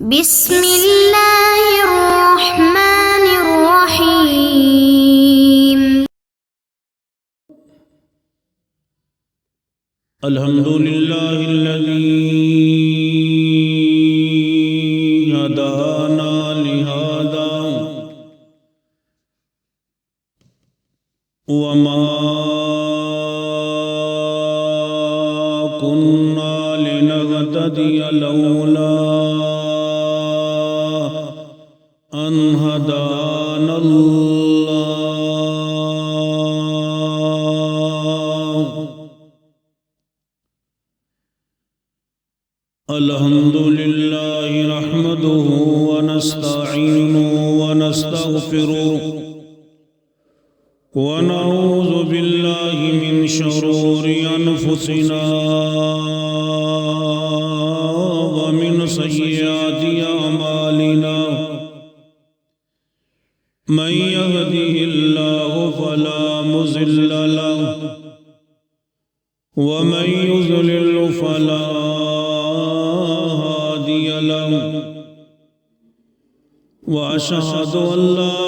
بسم اللہ الرحمن الرحیم الحمد للہ الذی ہدانا لہذا وما كنا لنهتدي لولا أن هدانا الله الحمد لله نحمده ونستعينه ونستغفره ونعوذ بالله من شرور أنفسنا ومن سيئات أعمالنا من يهده الله فلا مضل له ومن يضلل فلا هادي له وأشهد أن لا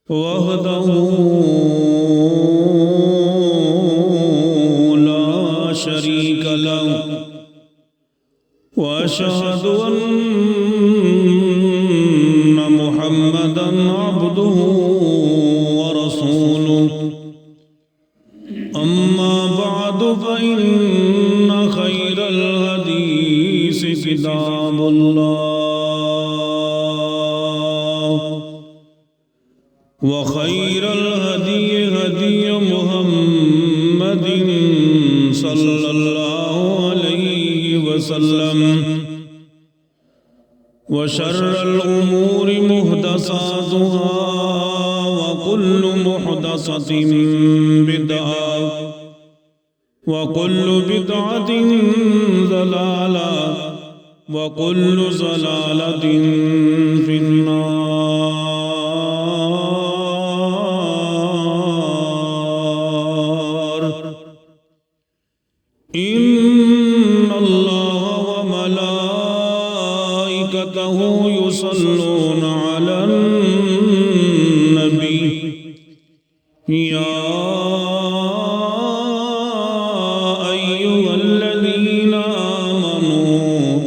وحده لا شريك له وأشهد أن محمدا عبده ورسوله أما بعد فإن خير الحديث كتاب الله وخير الهدي هدي محمد صلى الله عليه وسلم وشر الأمور محدثاتها وكل محدثة بدعة وكل بدعة ضلالة وكل ضلالة في النار إن الله وملائكته يصلون على النبي يا أيها الذين آمنوا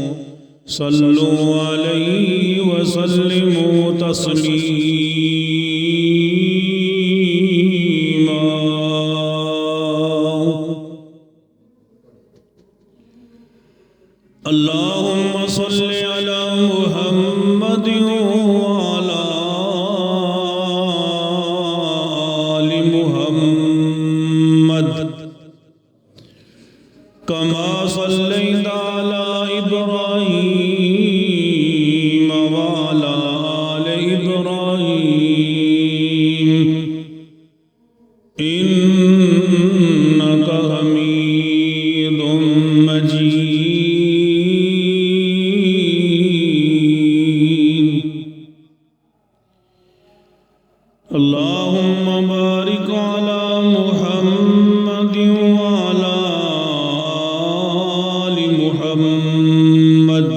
صلوا عليه وسلموا تسليما اللهم صل على محمد وعلى آل محمد كما صليت على إبراهيم وعلى آل إبراهيم إنك حميد مجيد اللهم بارك على محمد وعلى آل محمد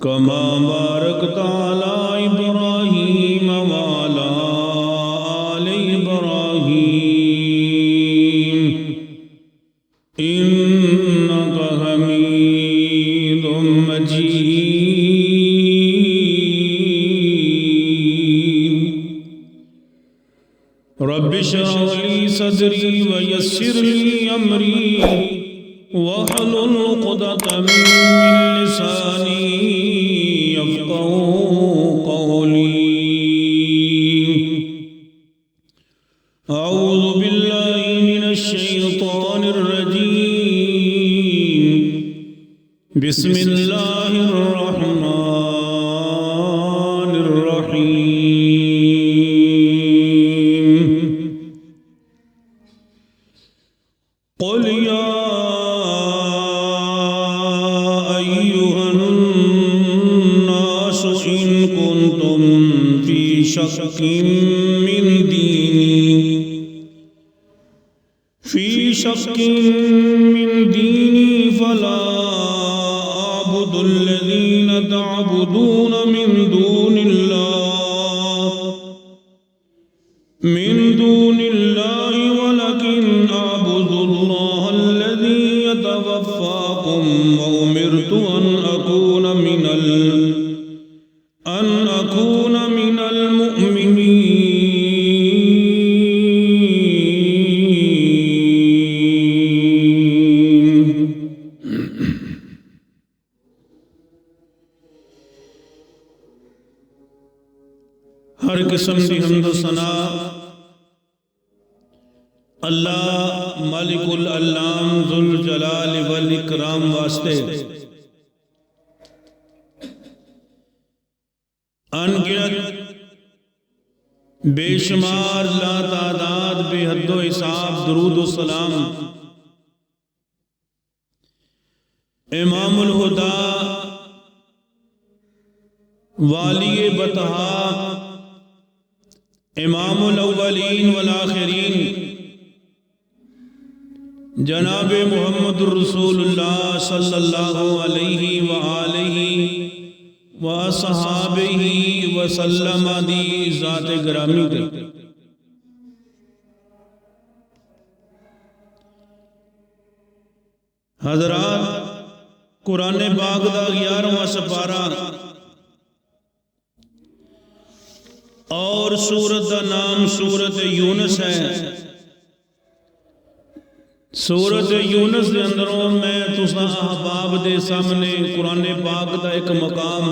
كما باركت على إبراهيم وعلى آل إبراهيم إنك حميد مجيد رب اشرح لي صدري ويسر لي أمري واحلل عقدة من لساني يفقهوا قولي أعوذ بالله من الشيطان الرجيم بسم الله الرحمن الرحيم قل يا أيها الناس إن كنتم في شك من ديني فی شک من دینی فلا اعبد الذین تعبدون من دون اللہ ولکن اعبد اللہ الذی یتوفاکم وامرت ان اکون من المؤمنین۔ ہر قسم دی حمد و ثنا اللہ مالک العلام ذوالجلال والاکرام واسطے ان گنت بے شمار لا تعداد بے حد و حساب درود و سلام امام الہدا والی بطحا امام الاولین والآخرین جناب محمد الرسول اللہ صلی اللہ علیہ وآلہ وصحابہ وسلم دی ذات گرامی دے۔ حضرات، قرآن پاک دا 11واں سپارہ اور سورت دا نام سورت یونس ہے۔ سورت یونس دے اندروں میں تساں احباب دے سامنے قرآن پاک دا ایک مقام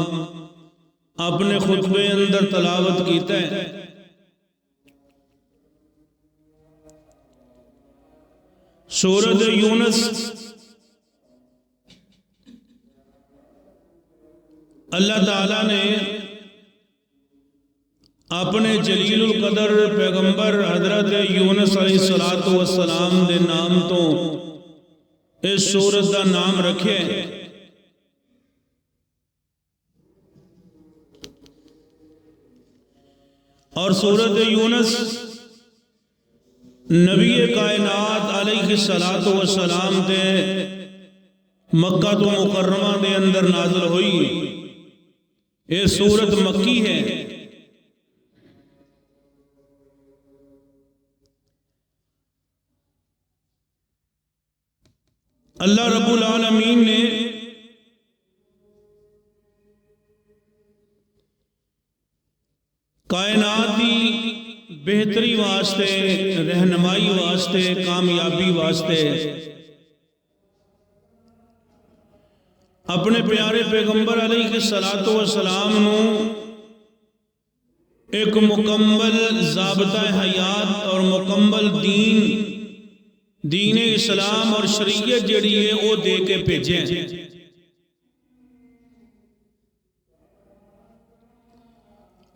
اپنے خطبے اندر تلاوت کیتا ہے۔ سورت یونس اللہ تعالیٰ نے اپنے جلیل القدر پیغمبر حضرت یونس علیہ السلام دے نام تو اس سورت دا نام رکھے۔ اور سورت یونس نبی کائنات علیہ السلام دے مکہ تو مکرمہ دے اندر نازل ہوئی۔ یہ سورت مکی ہے۔ اللہ رب العالمین نے کائناتی بہتری واسطے، رہنمائی واسطے، کامیابی واسطے اپنے پیارے پیغمبر علیہ السلام نو ایک مکمل ضابطہ حیات اور مکمل دین اسلام اور شریعت جڑی ہے وہ دے کے بھیجیں۔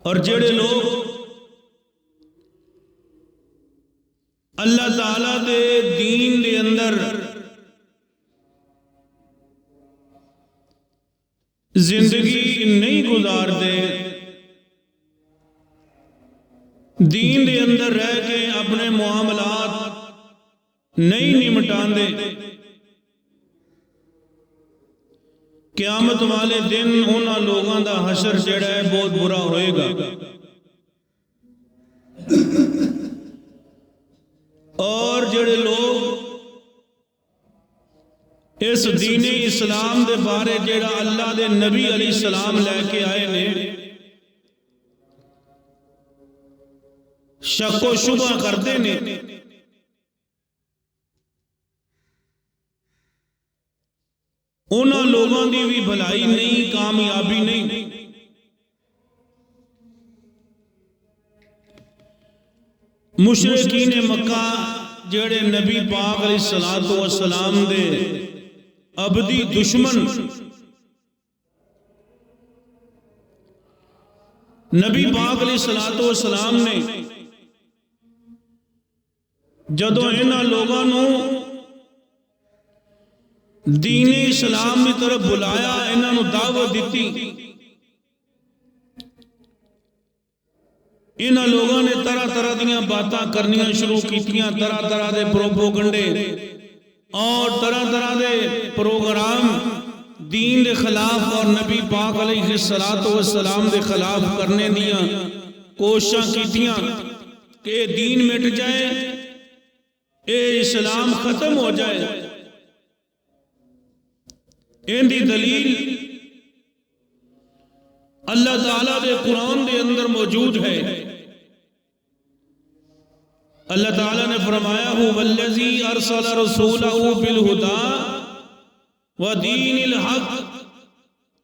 اور جڑے لوگ اللہ تعالیٰ دے دین دے اندر زندگی نہیں گزار دے، دین دے اندر رہ کے اپنے معاملات نہیں نمٹان دے، قیامت والے دن انہاں لوگاں دا حشر جڑا ہے بہت برا ہوئے گا۔ اور جڑے لوگ اس دین اسلام دے بارے جڑا اللہ دے نبی علیہ السلام لے کے آئے نے شک و شبہ کرتے نے، انہاں لوگوں دی بھی بھلائی نہیں، کامیابی نہیں۔ مشرکین مکہ جڑے نبی پاک علیہ السلام دے ابدی دشمن، نبی پاک علیہ السلام نے جدو انہاں لوگاں نو دین اسلام کی طرف بلایا، انہاں نو دعوت دیتی، انہاں لوگوں نے طرح طرح دیاں باتاں کرنیاں شروع کیتیاں، طرح طرح دے پروپوگنڈے اور طرح طرح دے پروگرام دین دے خلاف اور نبی پاک علیہ السلام دے خلاف کرنے دیاں کوششاں کیتیاں کہ دین مٹ جائے، اے اسلام ختم ہو جائے۔ ان دی دلیل اللہ تعالیٰ دے قرآن دے اندر موجود ہے۔ اللہ تعالیٰ نے فرمایا هو الذی ارسل رسولہ بالہدی ودین الحق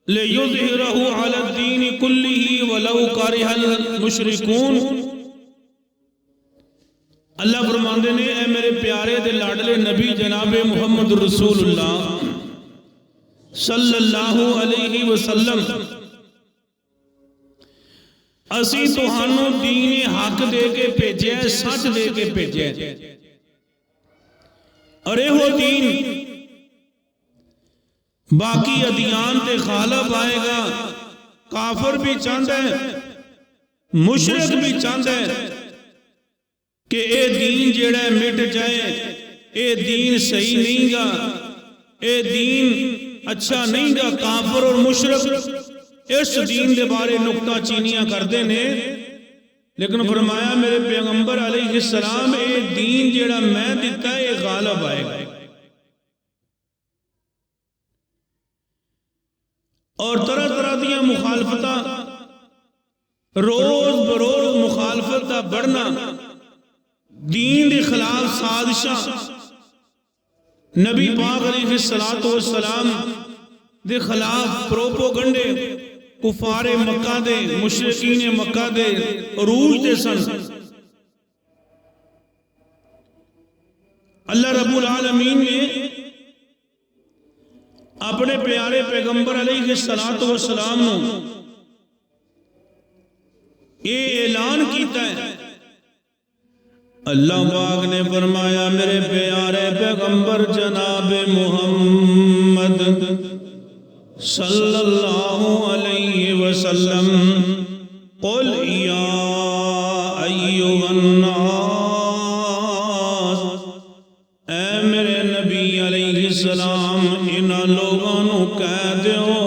لیظہرہ علی الدین کلہ ولو کرہ المشرکون۔ اللہ فرماندے نے اے میرے پیارے دے لاڈلے نبی جناب محمد رسول اللہ صلی اللہ علیہ وسلم، اسی تہانوں دین حق دے کے بھیجے، سچ دے کے بھیجے، اور یہ دین باقی ادیان تے غالب آئے گا۔ کافر بھی چاہتا ہے، مشرک بھی چاہتا ہے کہ اے دین جیڑا ہے مٹ جائے، اے دین صحیح نہیں گا، اے دین اچھا نہیں گا۔ کافر اور مشرک اس دین دے بارے نکتہ چینیاں کردے نے، لیکن فرمایا میرے پیغمبر علیہ السلام اے دین جیڑا میں دیتا ہے یہ غالب آئے گا۔ اور طرح طرح دیا مخالفتہ، روز بروز مخالفت دا بڑھنا، دین دے خلاف سازشاں، نبی پاک علیہ السلام دے خلاف پروپوگنڈے کفار مکہ دے، مشرکین مکہ دے عروج دے سن۔ اللہ رب العالمین نے اپنے پیارے پیغمبر علیہ السلام نو یہ اعلان کیتا ہے۔ اللہ پاک نے فرمایا میرے پیارے پیغمبر جناب محمد صلی اللہ علیہ وسلم، قل یا ایھا الناس، اے میرے نبی علیہ السلام انہاں لوگوں نو کہہ دیو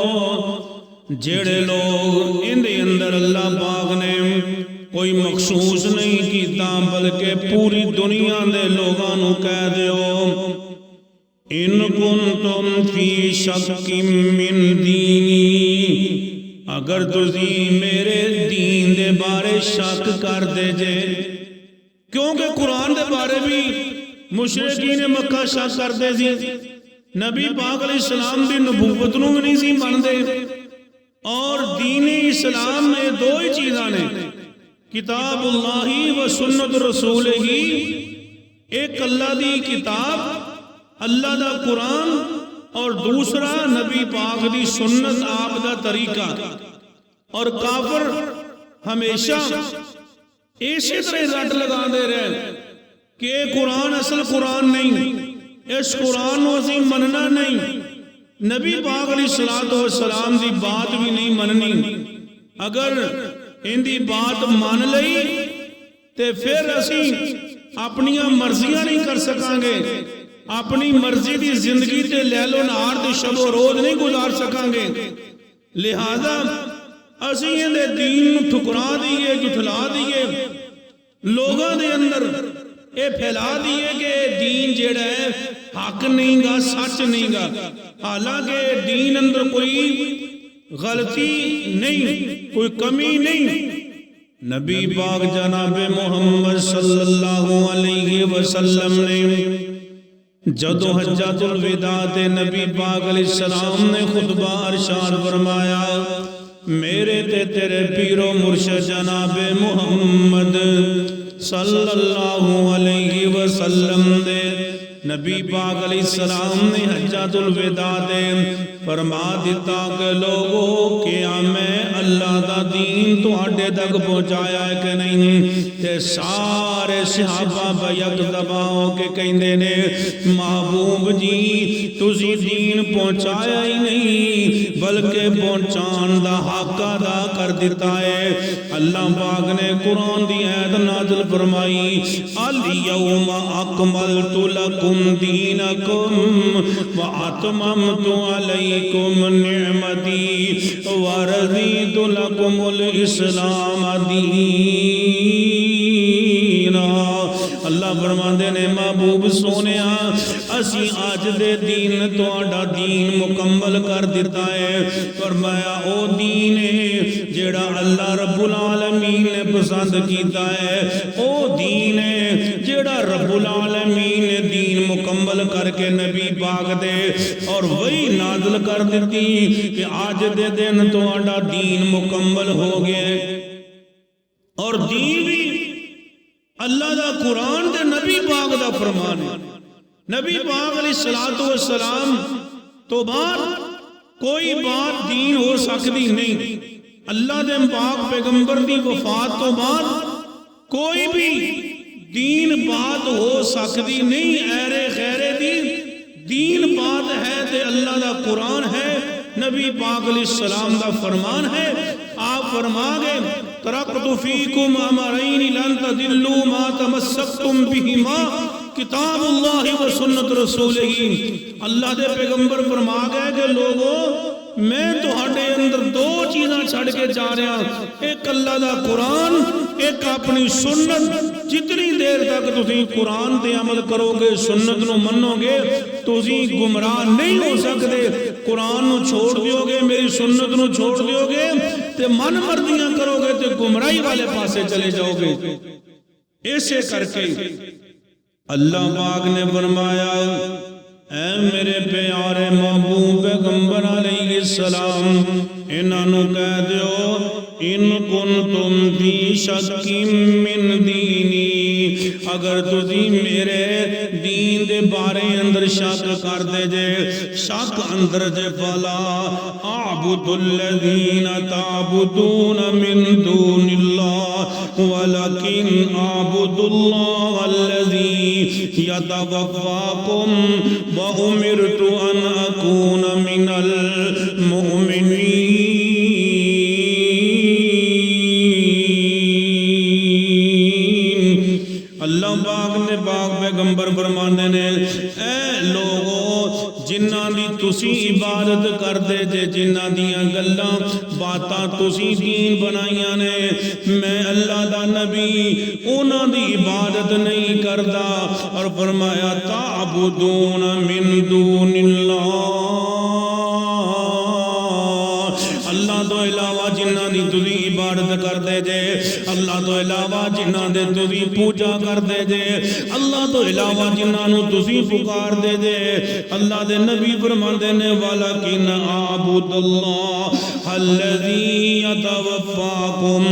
جڑے لوگ ان دے اندر اللہ پاک نے کوئی مخصوص نہیں کیتا بلکہ پوری دنیا دے لوگوں نو کہہ دیو، ان کنتم فی شک من دینی، اگر تسی میرے دین دے بارے شک کر دے جے، کیونکہ قرآن دے بارے بھی مشرکین مکہ شک کر دے سی، نبی پاک علیہ السلام دی نبوت نو نہیں سی مان دے، اور دین اسلام میں دو ہی چیزاں نے، کتاب اللہ و سنت رسول ہی، ایک اللہ دی کتاب اللہ دا قرآن اور دوسرا نبی پاک دی سنت آپ دا طریقہ۔ اور کافر ہمیشہ اسی طرح رٹ لگا دے رہے کہ قرآن اصل قرآن نہیں، اس قرآن نو اسی مننا نہیں، نبی پاک علیہ السلام دی بات بھی نہیں مننی۔ اگر ان دی بات مان لئی تے پھر اسی اپنیاں مرضیاں نہیں کر سکاں گے، اپنی مرضی دی زندگی تے لیل و نہار تے شب و روز نہیں گزار سکاں گے، لہذا اسی ان دے دین نو ٹھکرا دیئے، جھٹلا دیئے، لوگاں دے اندر اے پھیلا دیئے کہ دین جیڑا ہے حق نہیں گا، سچ نہیں گا، حالانکہ دین اندر کوئی غلطی نہیں، کوئی کمی نہیں۔ نبی پاک جناب محمد صلی اللہ علیہ وسلم نے جدو حجۃ الوداع تے نبی پاک علیہ السلام نے خطبہ ارشاد فرمایا، میرے تے تیرے پیر و مرشد جناب محمد صلی اللہ علیہ وسلم دے، نبی پاک علیہ السلام نے حجۃ الوداع دے فرما دیتا کہ لوگو کیا میں اللہ دا دین تواڈے تک پہنچایا ہے کہ نہیں؟ تے سارے صحابہ بیک زبان ہو کے کہندے نے محبوب جی تسی دین پہنچایا ہی نہیں بلکہ پہنچان دا حق ادا کر دیتا ہے۔ اللہ پاک نے قرآن دی آیت نازل فرمائی الیوم اکملت لکم دینکم واتممت علیکم نعمتی ورضیت لکم الاسلام دینا۔ اللہ فرماندے نے محبوب سونیا اسی آج دے دین تواڈا دین مکمل کر دیتا ہے۔ فرمایا او دین ہے جیڑا اللہ رب العالمین نے پسند کیتا ہے، او دین ہے جیڑا رب العالمین نے دین مکمل کر کے نبی پاک دے اور وہی نازل کر دیتی کہ آج دے دن تواڈا دین مکمل ہو گئے۔ اور دین بھی اللہ دا قرآن دے نبی پاک دا فرمان ہے۔ نبی پاک علیہ السلام تو بعد کوئی بات دین ہو سکتی نہیں۔ اللہ دے پاک پیغمبر دی وفات تو بعد کوئی بھی دین بات ہو سکتی نہیں۔ ایرے خیرے دین بات ہے تے اللہ دا قرآن ہے، نبی پاک علیہ السلام دا فرمان ہے۔ آپ فرما گئے ترکت فیکم امرین لن تضلوا ما تمسکتم بہما کتاب اللہ و سنت رسولہ۔ اللہ دے پیغمبر فرما گئے کہ لوگوں میں تہاڈے اندر دو چیزاں چھڑ کے جا رہا، ایک اللہ دا قرآن، ایک اپنی سنت۔ جتنی دیر تک تسی قرآن تے عمل کرو گے، سنت نو منو گے، تسی گمراہ نہیں ہو سکتے۔ قرآن نو چھوڑ دیو گے، میری سنت نو چھوڑ دیو گے تے من مردیاں کرو گے تے گمراہی والے پاسے چلے جاؤ گے۔ ایسے کر کے اللہ پاک نے فرمایا اے میرے پیارے محبوب پیغمبر علیہ السلام انہاں نو کہہ دیو ان کنتم فی شک من دینی، اگر تسی میرے دین دے بارے اندر شک کر دے جے، شک اندر جے فلا اعبد الذین تعبدون من دون اللہ ولکن اعبد اللہ الذی یتوفاکم وَأُمِرْتُ أَنْ أَكُونَ مِنَ الْمُؤْمِنِينَ۔ اللہ پاک نے پاک پیغمبر فرماندے نے اے لوگوں جنہاں دی تسی عبادت کر دے جے، جنہاں دیاں گلاں باتاں تسی دین بنائیاں نے، میں اللہ دا نبی انہاں دی عبادت نہیں کردا۔ اور فرمایا تعبدون من دون اللہ، اللہ تو علاوہ جنہاں دی تسی عبادت کر دے جے، اللہ تو علاوہ جنہاں دے تسی پوجا کر دے جے، اللہ تو علاوہ جنہاں نو تسی پکار دے جے، اللہ دے نبی فرماندے نے وَلَكِنْ أَعْبُدُ اللَّهَ الَّذِي يَتَوَفَّاكُمْ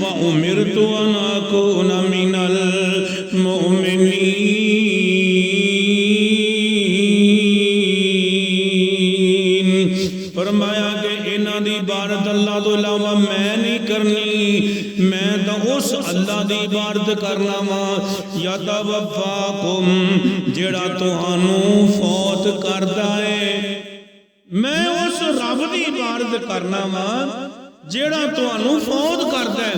وَأُمِرْتُ أَنْ أَكُونَ مِنَ الْمُؤْمِنِينَ۔ فرمایا کہ انہاں دی عبادت اللہ تو علاوہ میں نہیں کرنی، میں تو اس اللہ دی عبادت کرنا وا یتوفاکم جڑا تہانوں فوت کردا ہے، میں اس رب دی عبادت کرنا وا جیڑا تہانوں فوت کردا ہے۔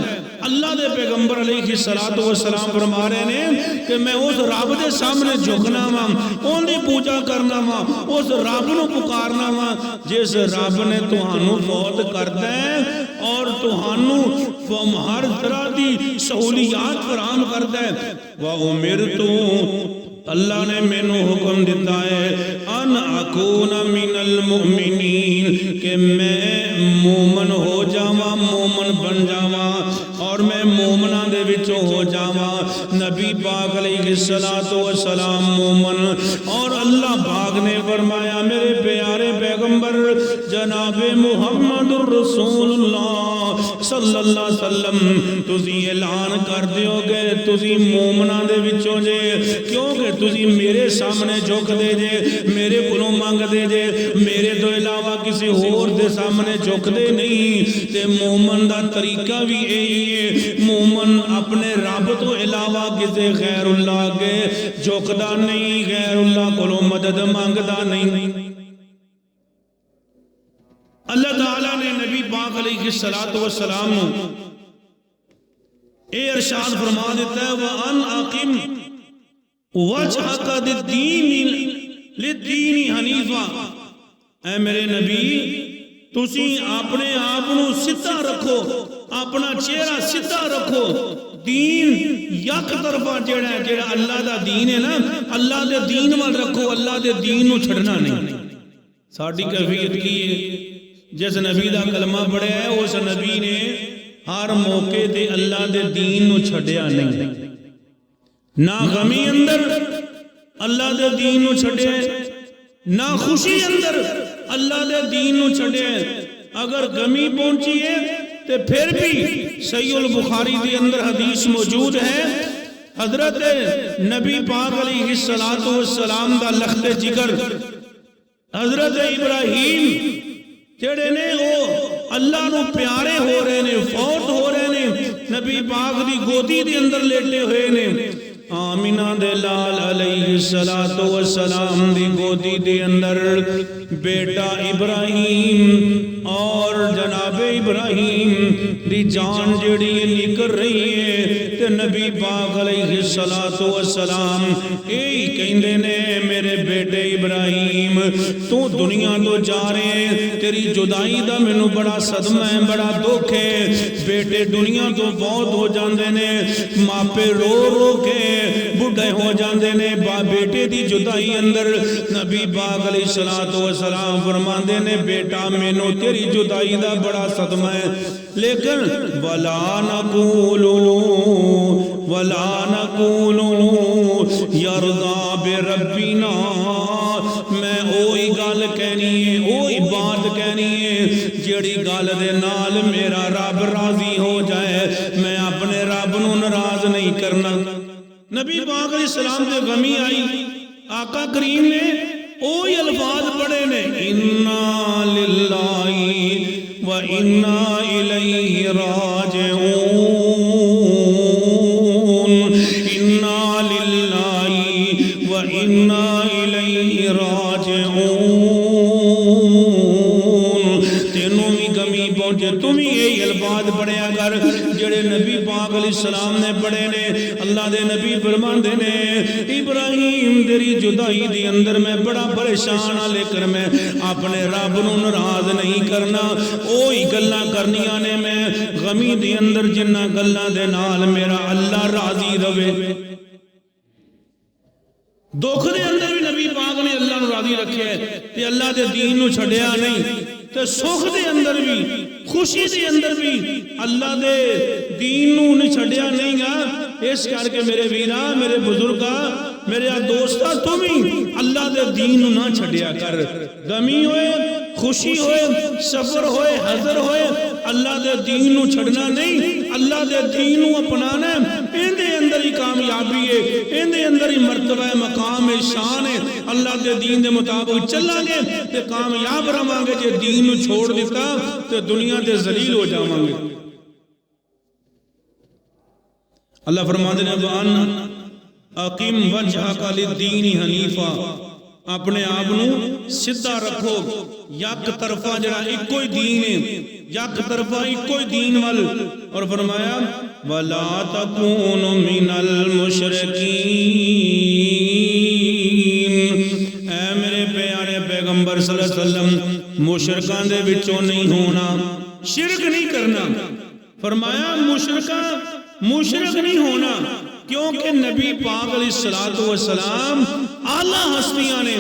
اللہ دے پیغمبر علیہ السلام فرما رہے ہیں کہ میں اس رب دے سامنے جھکنا وا، اون دی پوجا کرنا وا، اس رب نو پکارنا وا جس رب نے تہانوں فوت کردا ہے اور تہانوں ہر طرح دی سہولیات فراہم کردا ہے۔ وَأُمِرْتُ اللہ نے مینوں حکم دیتا ہے ان اکون من المؤمنین کہ میں مومن ہو جاواں، مومن بن جاواں اور میں مومناں دے وچوں ہو جاواں۔ نبی پاک علیہ السلام مومن، اور اللہ پاک نے فرمایا میرے پیارے پیغمبر جناب محمد الرسول اللہ صلی اللہ علیہ وسلم تسی اعلان کر دیو گے تسی مومناں دے وچوں جے کیونکہ تسی میرے سامنے جھک دے جے میرے کولوں منگ دے جے میرے تو علاوہ کسی اور دے سامنے جھک دے نہیں تے مومن دا طریقہ بھی یہی ہے مومن اپنے رب تو علاوہ کسی غیر اللہ کے جھکدا نہیں غیر اللہ کولوں مدد مانگدا نہیں اللہ تعالیٰ نے نبی پاک علیہ السلام اے ارشاد فرما دیتا ہے وَأَنْ أَقِمْ وَجْهَكَ لِلدِّينِ حَنِيفًا اے میرے نبی تسی اپنے آپنو سدھا رکھو اپنا چہرہ سدھا رکھو دین یک طرفہ جڑا ہے جڑا اللہ دا دین ہے نا اللہ دے دین وال رکھو اللہ دے دین نو چھڑنا نہیں ساڑھی کیفیت کی ہے جس نبی دا کلمہ پڑھے ہے اس نبی نے ہر موقع تے اللہ دے دین نو چھڑیا نہیں نہ غمی اندر اللہ دے دین نو چھڑیا نہ خوشی اندر اللہ دے دین نو چھڑیا اگر غمی پہنچی ہے تے پھر بھی صحیح البخاری دے اندر حدیث موجود ہے حضرت نبی پاک علیہ السلام دا لخت جگر حضرت ابراہیم جڑے نے وہ اللہ نو پیارے ہو رہے نے فوت ہو رہے نے نبی پاک دی گودی دے اندر لیٹے ہوئے نے آمینہ دے لال علیہ السلام دی گودی دے اندر بیٹا ابراہیم اور جناب ابراہیم دی جان جڑی نکر رہی ہے تے نبی پاک علیہ السلام اے کہندے نے میرے بیٹے ابراہیم تو دنیا تو جا رہے ہیں تیری جدائی دا میں نو بڑا صدمہ ہے بڑا دکھ ہے بیٹے دنیا تو بہت ہو جاندے نے ماپے رو رو کے بڑھے ہو جاندے نے بیٹے دی جدائی اندر نبی پاک علیہ السلام فرماندے نے بیٹا میں نو تیری جدائی دا بڑا صدمہ ہے لیکن وَلَا نَقُولُ يَرْضَى بِرَبِّنَا میں اوہی گال کہنی ہے اوہی بات کہنی ہے جڑی گال دے نال میرا رب راضی ہو جائے میں اپنے رب نو ناراض نہیں کرنا نبی پاک علیہ السلام دے غمی آئی آقا کریم نے اوہی الفاظ پڑھے نے اِنَّا لِلَّهِ وَإِنَّا إِلَيْهِ رَاجِعُونَ اِنَّا لِلَّهِ وَإِنَّا إِلَيْهِ راجعون تینوں بھی کمی پہنچے تم ہی یہی الفاظ پڑھے اگر جڑے نبی پاک علیہ السلام نے پڑھے نے اللہ دے نبی فرماندے نے ابراہیم تیری جدائی دی اندر میں بڑا پریشان ہاں لیکن میں اپنے رب نو ناراض نہیں کرنا اوہی گلاں کرنیاں نے میں غمی دی اندر جنہ گلاں دے نال میرا اللہ راضی رہے دکھ دے اندر بھی نبی پاک نے اللہ نو راضی رکھے تے اللہ دے دین نو چھڑیا نہیں تے سکھ دے اندر بھی خوشی دے اندر بھی اللہ دے دین نو نہیں چھڑیا نہیں گا اس کر کے میرے ویرا میرے بزرگا میرے دوستا تم ہی اللہ دے دین نو نہ چھڑیا کر غمی ہوئے خوشی ہوئے صبر ہوئے حضر ہوئے اللہ دے دین نو چھڑنا نہیں اللہ دے دین نو اپنانا ہے ان دے اندر ہی کامیابی ہے ان دے اندر ہی مرتبہ مقام شان ہے اللہ دے دین دے مطابق چلا گے تے کامیاب رہاں گے جے دین نو چھوڑ دیتا تے دنیا تے ذلیل ہو جاواں گے اللہ فرماتے ہیں وَأَنْ أَقِمْ وَجْهَكَ لِلدِّينِ حَنِيفًا اپنے آپنو سدھا رکھو یک طرفہ جڑا ایک کوئی دین ہے یک طرفہ ایک کوئی دین وال اور فرمایا وَلَا تَكُونُ مِنَ الْمُشْرِكِينَ اے میرے پیارے پیغمبر صلی اللہ علیہ وسلم مشرکان دے بچوں نہیں ہونا شرک نہیں کرنا فرمایا مشرک نہیں ہونا کیونکہ نبی پاک علیہ السلام اعلیٰ ہستیاں نے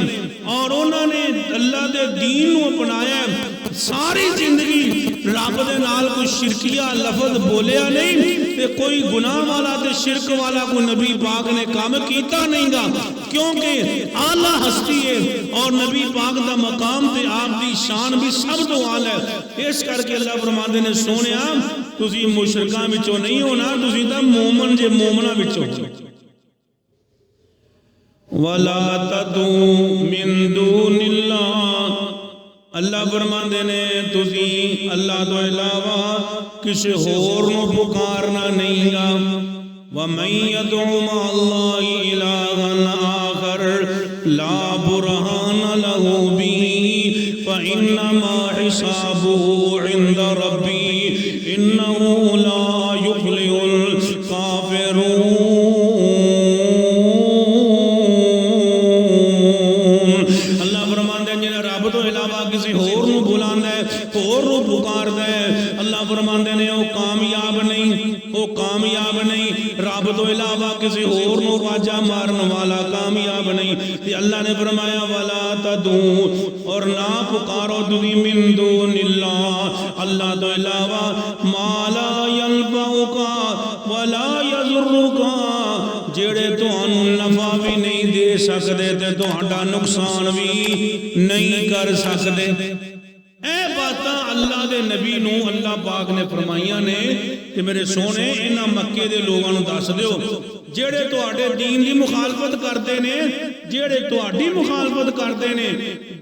اور انہوں نے اللہ دے دین کو اپنایا ساری زندگی رب دے نال کوئی شرکیہ لفظ بولیا نہیں تے کوئی گناہ والا تے شرک والا کو نبی پاک نے کام کیتا نہیں گا، کیونکہ اعلیٰ ہستی ہے اور نبی پاک دا مقام تے آپ دی شان بھی سب تو اعلیٰ ہے۔ اس کر کے اللہ فرماندے نے سونیا تسی مشرکاں وچوں نہیں ہونا، تسی تا مومن جے مومناں وچوں ہو۔ وَلَا تَدْعُوا مِن دُونِ اللَّهِ، اللہ فرماندے نے تسی اللہ تو علاوہ کسی اور نو پکارنا نہیں گا۔ وَمَن يَدْعُ مَعَ اللَّهِ إِلَٰهًا آخَرَ لَا بُرْهَانَ لَهُ بِهِ فَإِنَّمَا حِسَابُهُ عِندَ رَبِّهِ إِنَّهُ لَا يُفْلِحُ الْكَافِرُونَ۔ کسی اور نو بلانا ہے، اور نو پکاردا ہے، اللہ فرماندے نے او کامیاب نہیں، او کامیاب نہیں۔ رب تو علاوہ کسی اور نو واجہ مارن والا کامیاب نہیں۔ تے اللہ نے فرمایا ولا تدعو، اور نہ پکارو تسی من دون اللہ، اللہ تو علاوہ ما لا ينفعک ولا يضرک، جڑے تانوں نفع بھی نہیں دے سکدے تے تہاڈا نقصان بھی نہیں کر سکدے۔ اے باتاں اللہ دے نبی نو اللہ پاک نے فرمائیاں نے کہ میرے سونے انہاں مکے دے لوگاں نو دس دیو جڑے تہاڈے دین دی مخالفت کردے نے، جڑے تہاڈی مخالفت کردے نے،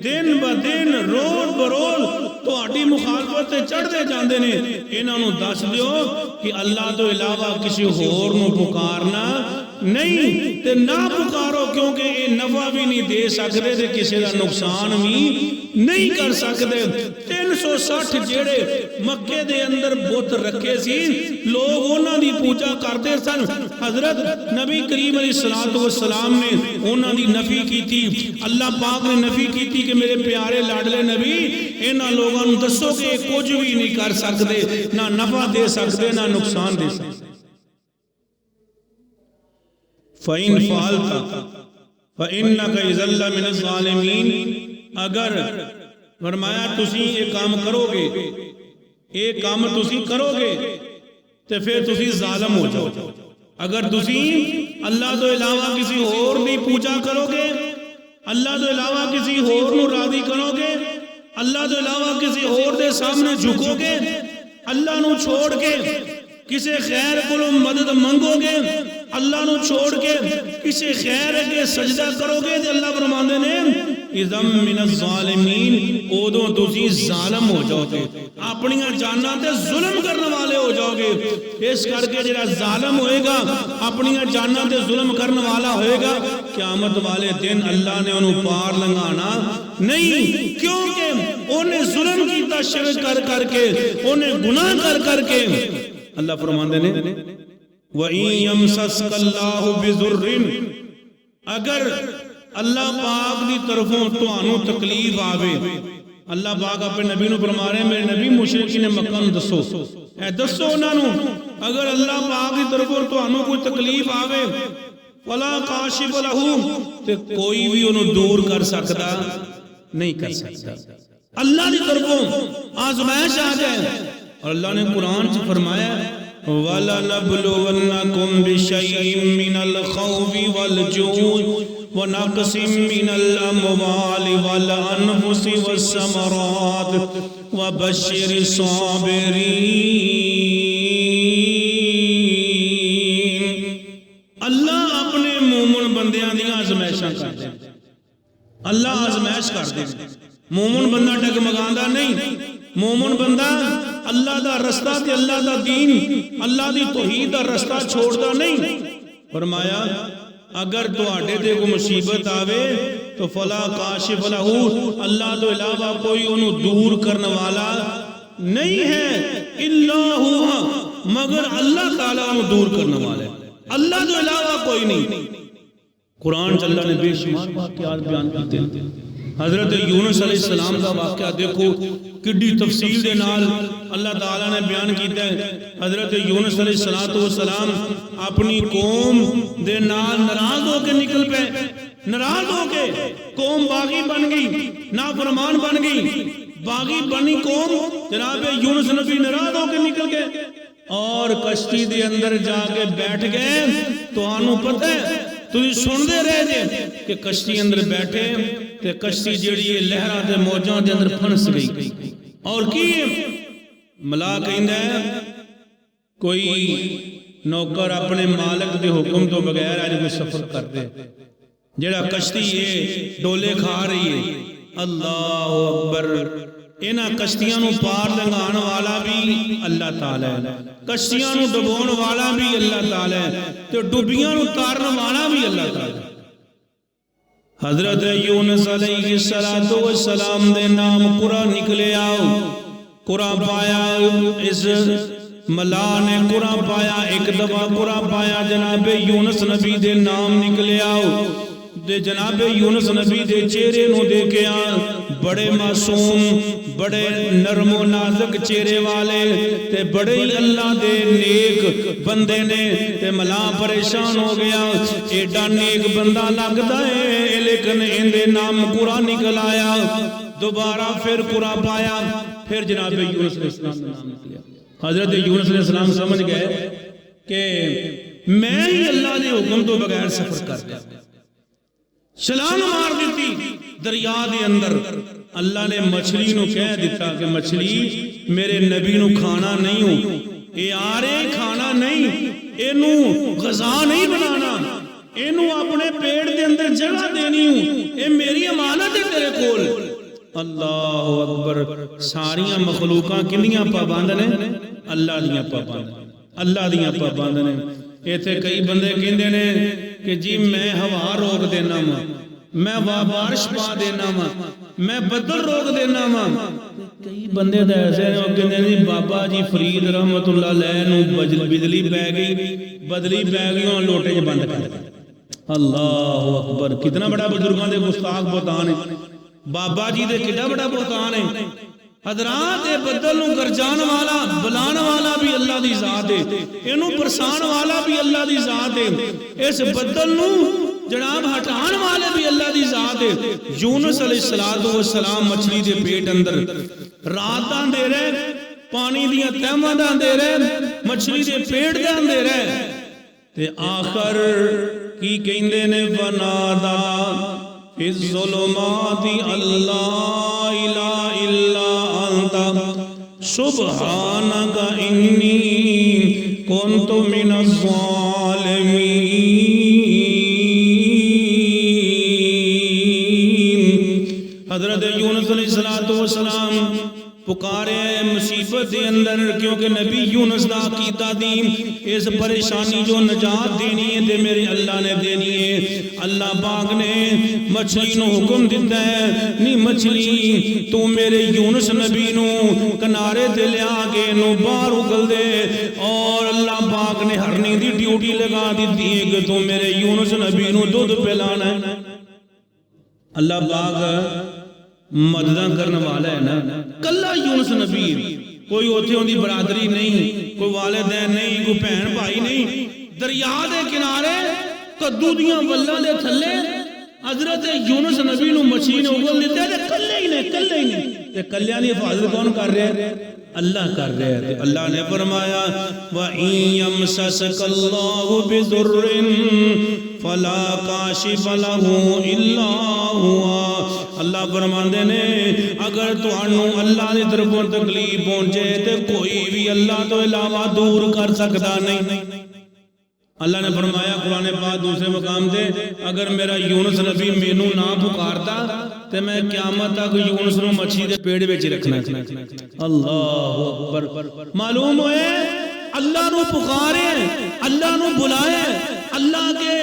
دن ب دن روز بروز تہاڈی مخالفت تے چڑھدے جاندے نے، انہاں نو دس دیو کہ اللہ تو علاوہ کسی ہور نو پکارنا نہیں تے نہ پکارو، کیونکہ یہ نفع بھی نہیں دے سکتے تے کسی دا نقصان بھی نہیں کر سکتے۔ 360 جیڑے مکے دے اندر بت رکھے سی، لوگ انہاں دی پوجا کرتے سن۔ حضرت نبی کریم علیہ السلام نے انہاں دی نفی کی تھی، اللہ پاک نے نفی کی تھی کہ میرے پیارے لاڈلے نبی انہاں لوگاں نوں دسو کہ کچھ بھی نہیں کر سکتے، نہ نفع دے سکتے نہ نقصان دے سکتے۔ فَإِن فَعَلْتَ فَإِنَّكَ إِذًا لَّمِنَ الظَّالِمِينَ، اگر فرمایا تسی یہ کام کرو گے، یہ کام تسی کرو گے تو پھر تسی ظالم ہو جاؤ۔ اگر تسی اللہ تو علاوہ کسی اور دی پوجا کرو گے، اللہ تو علاوہ کسی اور نو راضی کرو گے، اللہ تو علاوہ کسی اور دے سامنے جھکو گے، اللہ نو چھوڑ کے کسی خیر کو مدد منگو گے، اللہ نو چھوڑ کے کسی خیر کے سجدہ کرو گے، تو اللہ فرماندے نے اِذًا مِنَ الظَّالِمِينَ، اودوں تسی ظالم ہو جاؤ گے، اپنی جاناں تے ظلم کرنے والے ہو جاؤ گے۔ اس کر کے جڑا ظالم ہوئے گا، اپنی جاناں تے ظلم کرنے والا ہوئے گا، قیامت والے دن اللہ نے انہوں پار لنگانا نہیں، کیونکہ انہیں ظلم کیتا شرک کر کر کے، انہیں گناہ کر کر کے۔ اللہ فرماندے نے وَإِن يَمْسَسْكَ اللَّهُ بِضُرٍّ، اگر اللہ پاک دی طرفوں تانوں تکلیف آوے، اللہ پاک اپنے نبی نو فرما رہے ہیں میرے نبی مشرکین مکہ نو دسو، اے دسو انہاں نو اگر اللہ پاک دی طرفوں تانوں کوئی تکلیف آوے، فَلَا كَاشِفَ لَهُ، تے کوئی بھی انہوں دور کر سکتا نہیں کر سکتا۔ اللہ دی طرفوں آزمائش آ جائے، اور اللہ نے قرآن سے فرمایا وَلَنَبْلُوَنَّكُمْ بِشَيْءٍ مِّنَ الْخَوْفِ وَالْجُوعِ وَنَقْصٍ مِّنَ الْأَمْوَالِ وَالْأَنفُسِ وَالثَّمَرَاتِ وَبَشِّرِ الصَّابِرِينَ۔ اللہ اپنے مومن بندیاں دی آزمائشاں کر دے، اللہ آزمائش کر دے، مومن بندہ ڈگمگاندہ نہیں، مومن بندہ اللہ دا رستہ تے اللہ دا دین، اللہ دی توحید دا رستہ چھوڑتا نہیں۔ فرمایا اگر تواڈے تے کوئی مصیبت آوے تو فلا کاشف لہ، اللہ تو علاوہ کوئی انہوں دور کرنے والا نہیں ہے، الا ہوا، مگر اللہ تعالیٰ انہوں دور کرنے والا ہے، اللہ تو علاوہ کوئی نہیں۔ قرآن چل اللہ نے بے شمار واقعات بیان کرتے ہیں۔ حضرت یونس علیہ السلام کا واقعہ دیکھو کڈی تفصیل دے نال اللہ تعالیٰ نے بیان کیتا ہے۔ حضرت یونس علیہ السلام اپنی قوم دے نال ناراض ہو کے نکل پے، ناراض ہو کے قوم باغی بن گئی، نافرمان بن گئی، باغی بنی قوم، جناب یونس نبی ناراض ہو کے نکل گئے۔ اور کشتی دے اندر جا کے بیٹھ گئے تو آنو پتہ ہے تُسی سن دے رہے جے کہ کشتی اندر بیٹھے تے کشتی جڑی ہے لہرہ دے موجوں دے اندر پھنس گئی اور کی ملا کہیں ہے کوئی نوکر اپنے مالک دے حکم تو بغیر آج کوئی سفر کر دے جڑا کشتی ہے ڈولے کھا رہی ہے اللہ اکبر انہاں کشتیاں نو پار لنگان والا بھی اللہ تعالیٰ ہے کشتیاں نو ڈبون والا بھی اللہ تعالیٰ ہے تو ڈبیاں نو تارن والا بھی اللہ تعالیٰ ہے حضرت یونس علیہ السلام دے نام قرآن نکلے آؤ قرآن پایا اس ملا نے قرآن پایا ایک دفعہ قرآن پایا جناب یونس نبی دے نام نکلے آؤ دے جناب یونس نبی دے چہرے نو دیکھے بڑے معصوم بڑے نرم و نازک چہرے والے تے بڑے اللہ دے نیک بندے نے تے ملا پریشان ہو گیا ایڈا نیک بندہ لگتا ہے لیکن ان دے نام قرآن نکل آیا دوبارہ پھر قرآن پایا پھر جناب یونس علیہ السلام نے نام نکلیا حضرت یونس علیہ السلام سمجھ گئے کہ میں ہی اللہ نے حکم تو بغیر سفر کر دیا چھلانگ مار دیتی دریا دے اندر اللہ نے مچھلی نو کہہ دیتا کہ مچھلی میرے نبی نو کھانا نہیں ہو اے آرے کھانا نہیں اینو غذا نہیں بنانا اینو اپنے پیڑ دے اندر جگہ دینی ہوں اے میری امانت ہے تیرے کول اللہ اکبر ساریاں مخلوقاں کنیاں پابند نے اللہ دیاں پابند اللہ دیاں پابند نے ایتھے کئی بندے کہندے نے کہ جی میں ہوا روک دینا ماں میں بارش پا دینا ماں میں بدل روک دینا ماں کئی بندے دا ایسے نے وہ کہندے نے بابا جی فرید رحمت اللہ علیہ نو بجلی بہ گئی بدلی بہ گئی اور لوٹے جو بند کر دیا اللہ اکبر کتنا بڑا بزرگاں دے گستاخ بہتان ہے بابا جی دے کتنا بڑا بہتان ہے حضرات بدل نو گرجان والا بلان والا بھی اللہ دی ذات ہے اینو پرسان والا بھی اللہ دی ذات ہے اس بدل نو جناب ہٹان والے بھی اللہ دی ذات ہے یونس علیہ السلام مچھلی دے پیٹ اندر رات دان دے رہے پانی دیا تیمہ دان دے رہے مچھلی دے پیٹ دان دے رہے تے آخر کی کہندے نے بنادا فی الظلمات اللہ الہ الا انت سبحانک انی کنت من الظالمین حضرت یونس علیہ السلام پکارے مصیبت دے اندر کیونکہ نبی یونس دا عقیدہ دی اس پریشانی جو نجات دینی ہے تے میرے اللہ نے دینی ہے اللہ پاک نے مچھلی نو حکم دیتا ہے نہیں مچھلی تو میرے یونس نبی نو کنارے تے لیا کے نو باہر اگل دے اور اللہ پاک نے ہرنی دی ڈیوٹی لگا دیتی ہے کہ تو میرے یونس نبی نو دودھ پلانا ہے اللہ پاک مددہ کرنے والا ہے نا کلہ یونس نبی کوئی ہوتے ہوں دی برادری نہیں کوئی والدین نہیں کوئی بہن بھائی نہیں دریا دے کنارے کدو دیاں واللہ دے تھلے حضرت یونس نبی نو مچھلی نے اگل دیتے ہیں کلے ہی نہیں تے کلیاں دی حفاظت کون کر رہے ہیں اللہ کر رہے ہیں اللہ نے فرمایا وَإِن يَمْسَسْكَ اللَّهُ بِضُرٍّ فَلَا كَاشِفَ لَهُ إِلَّا هُوَ اللہ فرماندے نے اگر تو انہوں اللہ نے طرفوں تکلیف پہنچے تو کوئی بھی اللہ تو علاوہ دور کر سکتا نہیں اللہ نے فرمایا قرآن پاک دوسرے مقام دے اگر میرا یونس نبی مینو نہ پکارتا تو میں قیامت تک یونس نو مچھلی دے پیڑ وچ رکھنا اللہ اکبر معلوم ہوئے اللہ نو پکارے اللہ نو بلائے اللہ کے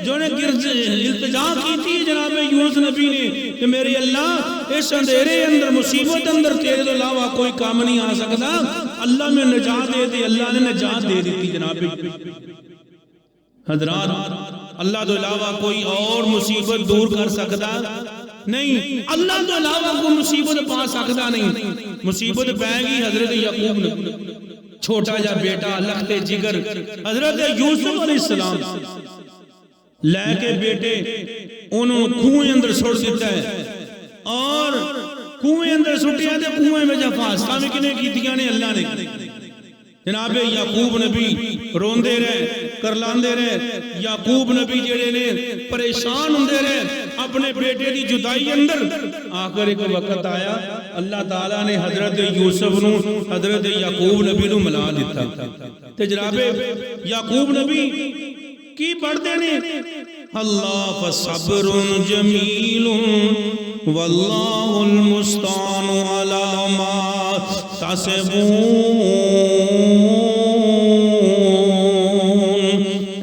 جو نے التجا کی تھی جناب یونس نبی نے کہ میری اللہ اس اندھیرے اندر مصیبت اندر تیرے تو علاوہ کوئی کام نہیں آ سکتا اللہ میں نجات دے دی اللہ نے نجات دے دیتی جناب حضرات اللہ تو علاوہ کوئی اور مصیبت دور کر سکتا نہیں اللہ تو علاوہ کوئی مصیبت پا سکتا نہیں مصیبت پہ گی حضرت یعقوب نے چھوٹا جا بیٹا لخت جگر حضرت یوسف علیہ السلام لے کے بیٹے انہوں کنویں اندر سوڑ دیتا ہے اور کنویں اندر سٹیا تے کنویں میں جا فاستہ میں کنے کیتیاں نے اللہ نے جناب یعقوب نبی روندے رہے کرلاندے رہے، یعقوب نبی جڑے نے پریشان ہوندے رہے اپنے بیٹے دی جدائی اندر. آخر ایک وقت آیا اللہ تعالیٰ نے حضرت یوسف نو حضرت یعقوب نبی نو ملا دیتا. تے جناب یعقوب نبی کی پڑھتے نے اللہ فصبر جمیل واللہ المستعان علی ما تحسبون.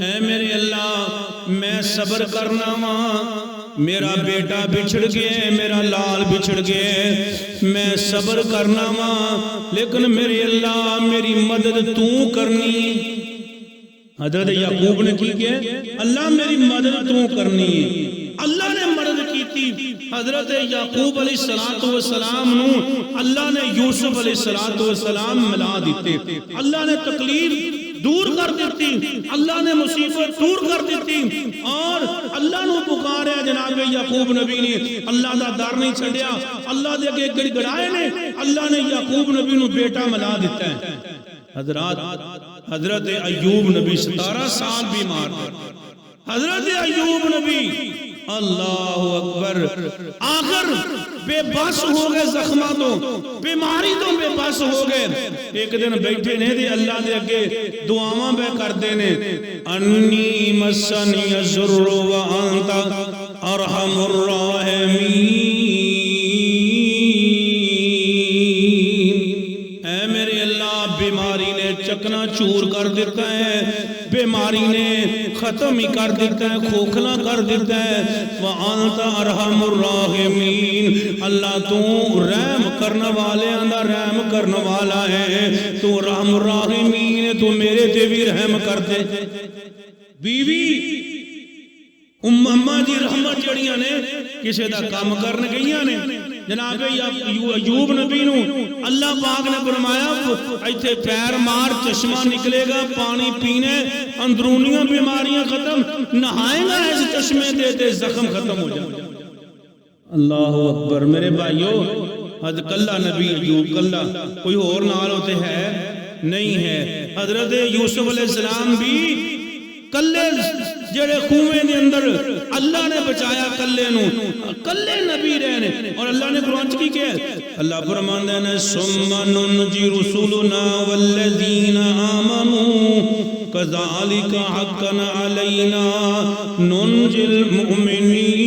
اے میرے اللہ میں صبر کرنا وا، میرا بیٹا بچھڑ گئے، میرا لال بچھڑ گئے، میں صبر کرنا وا، لیکن میرے اللہ میری مدد تو کرنی. حضرت یعقوب نے کی کہ اللہ میری مدد تو کرنی ہے. اللہ نے مدد کی تھی حضرت یعقوب علیہ السلام نو اللہ نے یوسف علیہ السلام ملا دیتے. اللہ نے تکلیف دور کر دیتی، اللہ نے مصیبت دور کر دیتی، اور اللہ نو پکاریا جناب یعقوب نبی نے. اللہ دا در نہیں چھڑیا، اللہ دے اگے گڑ گڑائے نے، اللہ نے یعقوب نبی نو بیٹا ملا دیتا ہے. حضرت ایوب نبی 17 سال بیمار تھے. حضرت ایوب نبی اللہ اکبر آخر بے بس ہو گئے، زخمہ تو بیماری تو بے بس ہو گئے. ایک دن بیٹھے نے دے اللہ دے اگے دعاواں بے کر دینے انی مسنی الضر وانت ارحم الراحمین. اے میرے اللہ بیماری نے چکنا چور کر دیتا ہے، بیماری نے ختم ہی کر دیتا ہے، کھوکھلا کر دیتا ہے. وَأَنْتَ أَرْحَمُ الرَّاحِمِينَ. اللہ تو رحم کرنے والے اندر رحم کرنے والا ہے، تو رحم الراحمین، تو میرے تے بھی رحم کر دے. بیوی اماں دی رحمت جڑیاں نے کسے دا کام کرنے گئیاں نے. جناب ایوب نبی نو اللہ پاک نے فرمایا ایتھے پیر مار چشمہ نکلے گا، پانی پینے، اندرونیاں بیماریاں ختم، نہائے گا اس چشمے دے زخم ختم ہو جائے. اللہ اکبر. میرے بھائیو حضرت کلہ نبی ایوب کلہ، کوئی اور نال ہوتے ہے نہیں ہے. حضرت یوسف علیہ السلام بھی کلے جڑے خویں دے اندر اللہ نے بچایا کلے نو، کلے نبی رہنے. اور اللہ نے قرآن کی کہ اللہ فرماندے نے ثم ننجی رسولنا والذین آمنوا کذالک حقا علینا ننجی المؤمنین.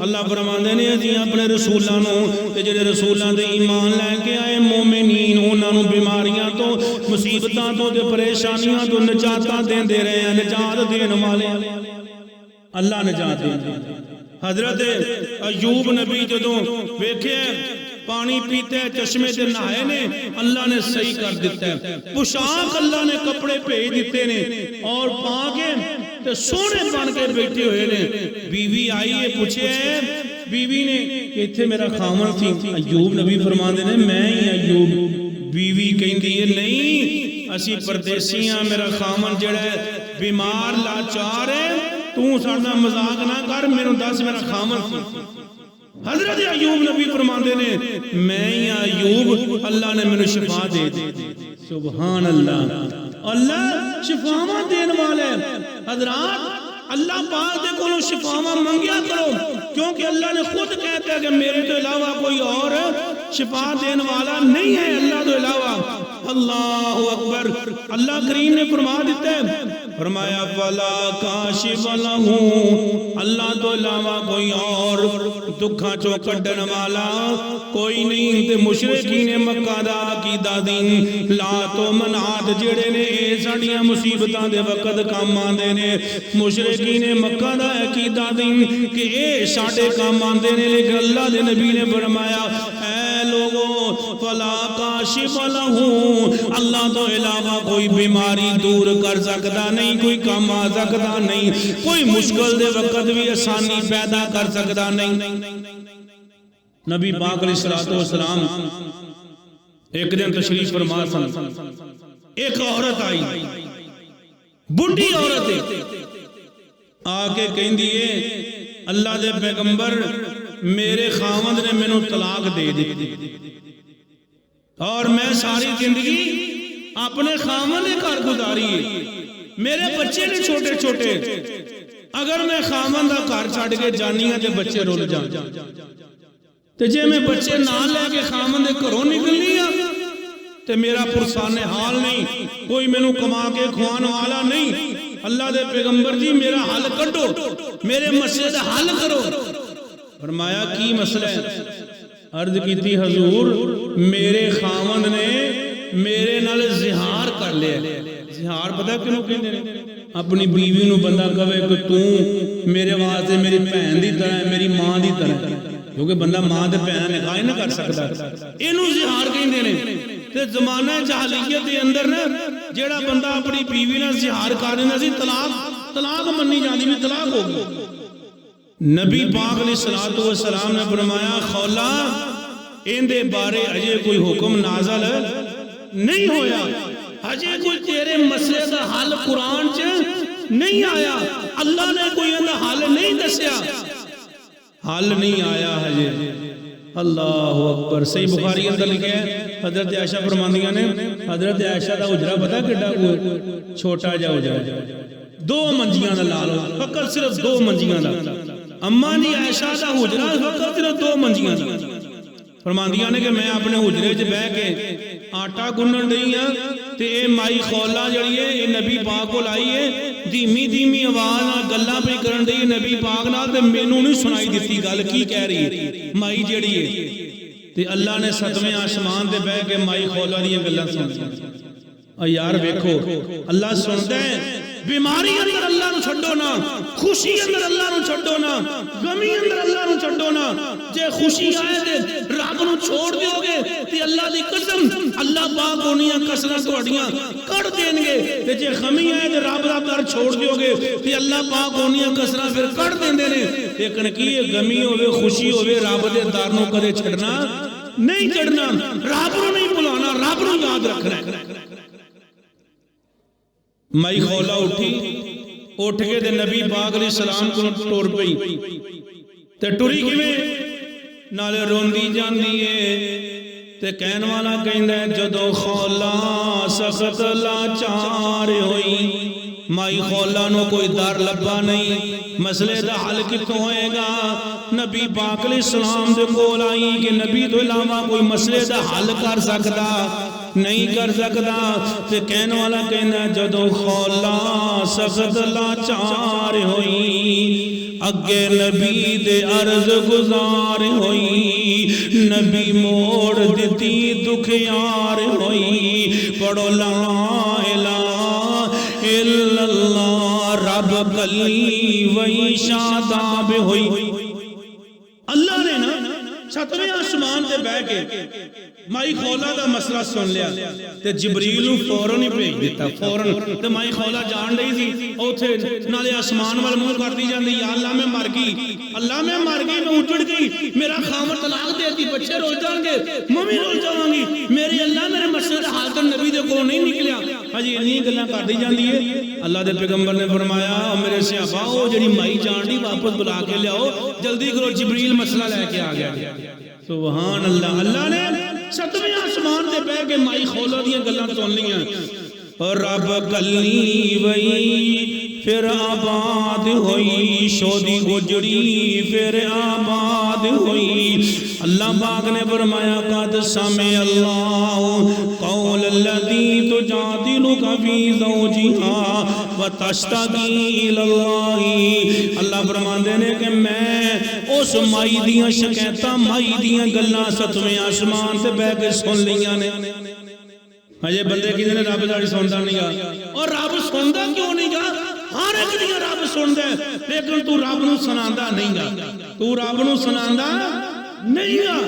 اللہ فرماندے نے جی اپنے رسولاں نو تے جڑے رسولاں دے ایمان لے کے آئے مومنین انہاں نو بیماریاں تو مصیبتاں تو تے پریشانیاں تو نجاتاں دیندے رہے ہیں. نجات دین والے اللہ نجات دے. حضرت ایوب نبی جدوں ویکھے پانی پیتے چشمے تے نہائے نے، اللہ نے صحیح کر دیتا ہے. پوشاک اللہ نے کپڑے بھیج دیتے نے اور پا کے تے سونے بن کے بیٹھے ہوئے نے. بیوی آئی ہے پوچھے بیوی نے کہ اتھے میرا خامن تھی. ایوب نبی فرماندے نے میں ہی ایوب. بیوی کہندی ہے نہیں اسی پردیسیاں، میرا خامن جڑا ہے بیمار لاچار ہے، تو ساڈا مذاق نہ کر، میرے دس میرا خامن تھی. حضرت ایوب نبی فرماندے نے میں ہی ایوب، اللہ نے میرے شفا دے دی. سبحان اللہ. اللہ شفاواں دین والے. حضرات اللہ پاک دے کولوں شفاواں منگیا کرو، کیونکہ اللہ نے خود کہتا ہے کہ میرے تو علاوہ کوئی اور شفا دین والا نہیں ہے اللہ تو علاوہ. اللہ اکبر. اللہ کریم نے فرما دیتا ہے، فرمایا فلا کاشف لہ، اللہ تو علاوہ کوئی اور دکھاں چوں کڈن والا کوئی نہیں. تے مشرکین مکہ دا عقیدہ دین لات و منات جڑے نے اے ساڈیاں مصیبتاں دے وقت کام آندے نے. مشرکین مکہ دا عقیدہ دین کہ اے ساڈے کام آندے نے، لیکن اللہ دے نبی نے فرمایا اے لوگوں فلا کاشف لہ، اللہ تو علاوہ کوئی بیماری دور کر سکتا نہیں، کوئی کام آ سکتا نہیں، کوئی مشکل دے وقت بھی آسانی پیدا کر سکتا نہیں. نبی پاک علیہ السلام ایک دن تشریف فرما سن. ایک عورت آئی، بڑھی عورت آ کے کہندی ہے اللہ دے پیغمبر میرے خاوند نے مینوں طلاق دے دی اور میں ساری زندگی اپنے خاوند کے گھر گزاری ہے، میرے بچے نے چھوٹے چھوٹے، اگر میں خاوند کا گھر چھڈ کے جانی ہاں تے بچے رول جان، تے جے میں بچے نال لے کے خاوند دے گھروں نکلنی ہاں تے میرا پرسان حال نہیں، کوئی مینوں کما کے کھوان والا نہیں۔ اللہ دے پیغمبر جی میرا حل کڈو، میرے مسئلے دا حل کرو۔ فرمایا کی مسئلہ ہے؟ عرض کیتی حضور میرے خاوند نے میرے نال زہار کر لیا۔ زہار پتہ کیوں کہندے نے؟ اپنی بیوی نو بندہ کہے کہ تو میرے واسطے میری بہن دی طرح ہے، میری ماں دی طرح ہے، کیونکہ بندہ ماں تے بہن نکاح نہیں کر سکتا، اینو زہار کہندے نے۔ تے زمانہ جاہلیت دے اندر نا جیڑا بندہ اپنی بیوی نال زہار کر دیندا سی طلاق منی جاندی بھی طلاق ہو گئی۔ نبی پاک علیہ السلام نے فرمایا خولا ایندے بارے اجے کوئی حکم نازل نہیں ہویا، اجے کوئی تیرے مسئلے دا حل قرآن چ نہیں آیا، اللہ نے کوئی اندا حل نہیں دسیا، حل نہیں آیا اجے۔ اللہ اکبر۔ صحیح بخاری اندر لکھا ہے حضرت عائشہ فرماندیاں نے حضرت عائشہ دا حجرہ پتہ کڈا چھوٹا جا حجرہ، 2 منجیاں دا لا لو، فقط صرف 2 منجیاں دا۔ اماں جی عائشہ دا حجرہ فقط صرف 2 منجیاں دا۔ فرماندیاں نے کہ میں اپنے حجرے چ بہ کے آٹا گنن رہی ہاں تے اے مائی خولا جڑی ہے اے نبی پاک کول آئی ہے، دھیمی دھیمی آواز نال گلاں پئی کرن رہی ہے نبی پاک نال، تے مینوں نہیں سنائی دتی گل کی کہہ رہی ہے مائی جڑی ہے، تے اللہ نے 7ویں آسمان تے بہ کے مائی خولا دیاں گلاں سنیاں۔ اور یار ویکھو اللہ سندا ہے، بیماری اندر اللہ نو چھڈو نا، خوشی اندر اللہ نو چھڈو نا، غمی اندر اللہ نو چھڈو نا۔ جے خوشی آئے تے رب نو چھوڑ دیو گے تے اللہ دی قسم اللہ پاک ہونیاں کسراں تہاڈیاں کڈ دین گے، تے جے غمی آئے تے رب دا در چھوڑ دیو گے تے اللہ پاک ہونیاں کسراں پھر کڈ دیندے نے۔ لیکن کی غمی ہوے خوشی ہوے رب دے در نو کدے چھڈنا نہیں، چڑھنا رب نو نہیں بلانا، رب نو یاد رکھنا ہے۔ مائی خولا اٹھی، اٹھ کے تے نبی پاک علیہ السلام کو ٹور پئی، تے ٹری کیویں نالے روندی جاندی ہے، تے کہن والا کہندا ہے جدوں خولا سخت لاچار ہوئی، مائی خولا نو کوئی در لبا نہیں، مسئلے دا حل کتوں ہوئے گا؟ نبی پاک علیہ السلام دے کول آئی کہ نبی تو علاوہ کوئی مسئلے دا حل کر سکتا نہیں کر سکتا، تے کہنے والا کہنا جدو خولا سخت لاچار ہوئی، اگے نبی دے عرض گزار ہوئی، نبی موڑ دیتی دکھیار ہوئی، پڑھو لا الہ الا اللہ رب کلی وہی شاداب ہوئی۔ اللہ نے نا 7ویں آسمان تے بہ کے مائی خولا دا مسئلہ سن لیا تے جبریل نو فوراً ہی بھیج دیتا، فوراً۔ تے مائی خولا جان رہی تھی اوتھے نالے آسمان وال منہ کرتی جاندی، یا اللہ میں مر گئی، اللہ میں مر گئی، میں اجڑ گئی، میرا خاوند طلاق دیتی، بچے رول جان گے، میں رول جاواں گی، میرے اللہ میرے مسئلے دا حل تے نبی دے کول نہیں نکلیا۔ ہجی انی گلاں کرتی جاندی ہے۔ اللہ دے پیغمبر نے فرمایا میرے صحابہ او جڑی مائی جان دی واپس بلا کے لیاؤ، جلدی کرو، جبریل مسئلہ لے کے آ گیا۔ سبحان اللہ۔ اللہ نے 7ویں آسمان تے بہ کے مائی خولا دیاں گلاں سن لیاں، اور رب کلی وئی پھر آباد ہوئی، شودی گجڑی پھر آباد ہوئی۔ اللہ پاک نے فرمایا قد سمع اللہ قول الذی تجادلک فی زوجہا وتشتکی الی اللہ۔ اللہ فرماندے نے کہ میں اس مائی دیاں شکایتاں، مائی دیاں گلاں 7ویں آسمان تے بہ کے سن لیاں نے۔ ہجے بندے کہندے نے رب ساڈی سندا نہیں گا، اور رب سندا کیوں نہیں گا؟ ہر ایک دی رب سندا ہے، لیکن تو رب نو سناندا نہیں گا، تو رب نو سناندا نہیں گا۔